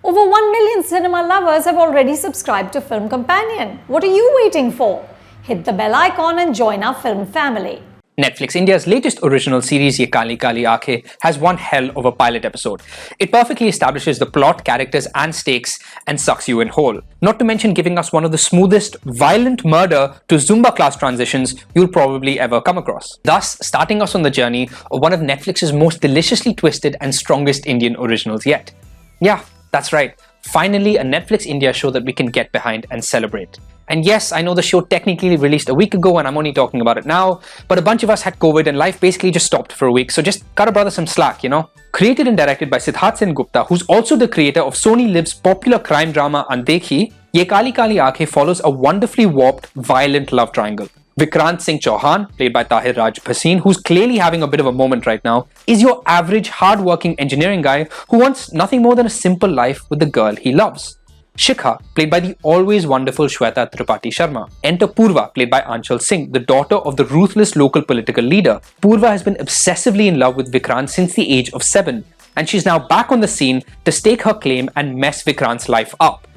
Over 1 million cinema lovers have already subscribed to Film Companion. What are you waiting for? Hit the bell icon and join our film family. Netflix India's latest original series, Yeh Kaali Kaali Ankhein, has one hell of a pilot episode. It perfectly establishes the plot, characters and stakes and sucks you in whole. Not to mention giving us one of the smoothest, violent murder to Zumba class transitions you'll probably ever come across. Thus, starting us on the journey of one of Netflix's most deliciously twisted and strongest Indian originals yet. Yeah, that's right. Finally, a Netflix India show that we can get behind and celebrate. And yes, I know the show technically released a week ago and I'm only talking about it now, but a bunch of us had COVID and life basically just stopped for a week, so just cut a brother some slack, you know? Created and directed by Singh, who's also the creator of Sony Liv's popular crime drama Undekhi, Yeh Kaali Kaali Ankhein follows a wonderfully warped, violent love triangle. Vikrant Singh Chauhan, played by Tahir Bhasin, who's clearly having a bit of a moment right now, is your average, hard-working engineering guy who wants nothing more than a simple life with the girl he loves. Shikha, played by the always wonderful Shweta Tripathi Sharma. Enter Purva, played by Anchal Singh, the daughter of the ruthless local political leader. Purva has been obsessively in love with Vikrant since the age of 7, and she's now back on the scene to stake her claim and mess Vikrant's life up,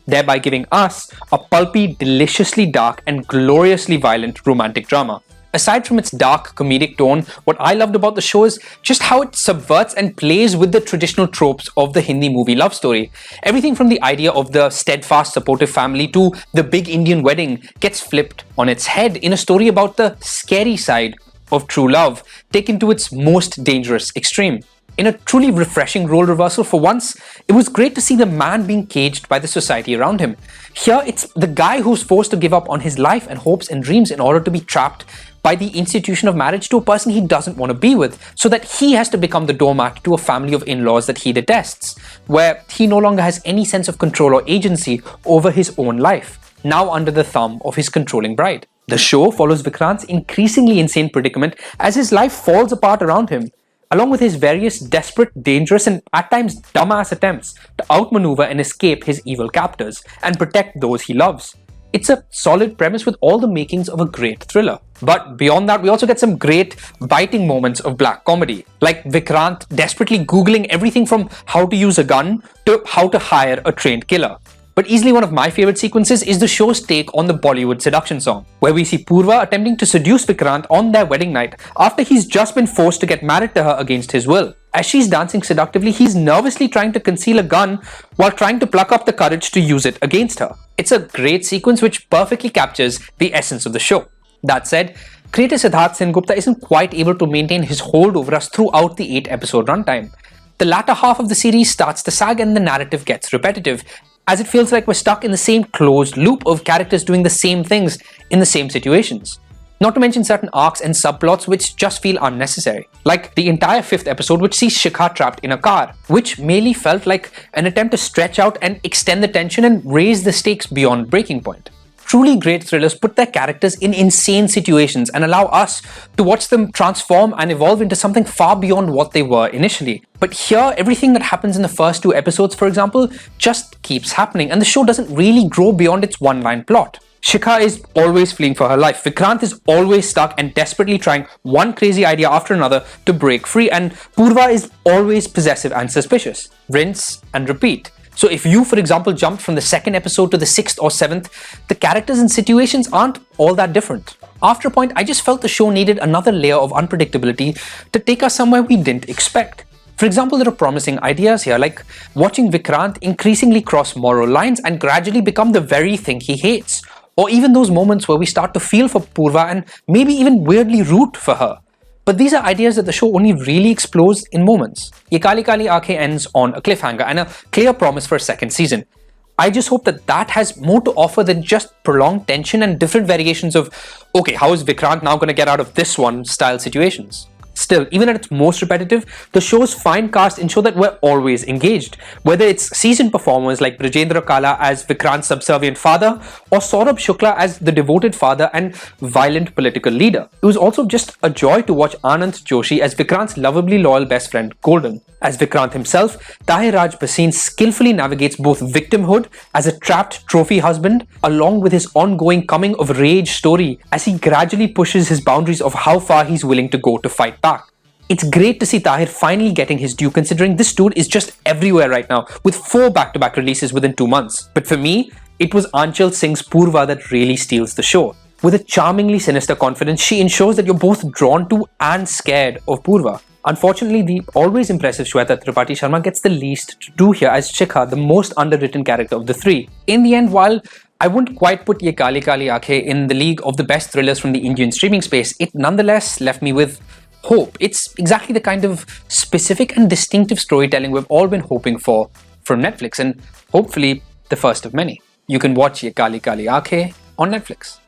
thereby giving us a pulpy, deliciously dark and gloriously violent romantic drama. Aside from its dark comedic tone, what I loved about the show is just how it subverts and plays with the traditional tropes of the Hindi movie love story. Everything from the idea of the steadfast, supportive family to the big Indian wedding gets flipped on its head in a story about the scary side of true love, taken to its most dangerous extreme. In a truly refreshing role reversal for once, it was great to see the man being caged by the society around him. Here, it's the guy who's forced to give up on his life and hopes and dreams in order to be trapped by the institution of marriage to a person he doesn't want to be with, so that he has to become the doormat to a family of in-laws that he detests, where he no longer has any sense of control or agency over his own life, now under the thumb of his controlling bride. The show follows Vikrant's increasingly insane predicament as his life falls apart around him, along with his various desperate, dangerous and at times dumbass attempts to outmaneuver and escape his evil captors and protect those he loves. It's a solid premise with all the makings of a great thriller. But beyond that, we also get some great biting moments of black comedy, like Vikrant desperately Googling everything from how to use a gun to how to hire a trained killer. But easily one of my favorite sequences is the show's take on the Bollywood seduction song, where we see Purva attempting to seduce Vikrant on their wedding night after he's just been forced to get married to her against his will. As she's dancing seductively, he's nervously trying to conceal a gun while trying to pluck up the courage to use it against her. It's a great sequence which perfectly captures the essence of the show. That said, creator Singh isn't quite able to maintain his hold over us throughout the 8-episode runtime. The latter half of the series starts to sag and the narrative gets repetitive, as it feels like we're stuck in the same closed loop of characters doing the same things in the same situations. Not to mention certain arcs and subplots which just feel unnecessary. Like the entire 5th episode which sees Shikha trapped in a car, which merely felt like an attempt to stretch out and extend the tension and raise the stakes beyond breaking point. Truly great thrillers put their characters in insane situations and allow us to watch them transform and evolve into something far beyond what they were initially. But here, everything that happens in the first 2 episodes, for example, just keeps happening and the show doesn't really grow beyond its one-line plot. Shikha is always fleeing for her life. Vikrant is always stuck and desperately trying one crazy idea after another to break free, and Purva is always possessive and suspicious. Rinse and repeat. So if you, for example, jumped from the 2nd episode to the 6th or 7th, the characters and situations aren't all that different. After a point, I just felt the show needed another layer of unpredictability to take us somewhere we didn't expect. For example, there are promising ideas here, like watching Vikrant increasingly cross moral lines and gradually become the very thing he hates. Or even those moments where we start to feel for Purva and maybe even weirdly root for her. But these are ideas that the show only really explores in moments. Yeh Kaali Kaali Ankhein ends on a cliffhanger and a clear promise for a 2nd season. I just hope that that has more to offer than just prolonged tension and different variations of, okay, how is Vikrant now going to get out of this one style situations? Still, even at its most repetitive, the show's fine cast ensure that we're always engaged, whether it's seasoned performers like Brajendra Kala as Vikrant's subservient father or Saurabh Shukla as the devoted father and violent political leader. It was also just a joy to watch Anand Joshi as Vikrant's lovably loyal best friend Golden. As Vikrant himself, Tahir Bhasin skillfully navigates both victimhood as a trapped trophy husband along with his ongoing coming of rage story as he gradually pushes his boundaries of how far he's willing to go to fight back. It's great to see Tahir finally getting his due, considering this dude is just everywhere right now, with 4 back-to-back releases within 2 months. But for me, it was Anchal Singh's Purva that really steals the show. With a charmingly sinister confidence, she ensures that you're both drawn to and scared of Purva. Unfortunately, the always impressive Shweta Tripathi Sharma gets the least to do here, as Chikha, the most underwritten character of the 3. In the end, while I wouldn't quite put Yeh Kaali Kaali Ankhein in the league of the best thrillers from the Indian streaming space, it nonetheless left me with hope. It's exactly the kind of specific and distinctive storytelling we've all been hoping for from Netflix, and hopefully the first of many. You can watch Yeh Kaali Kaali Ankhein on Netflix.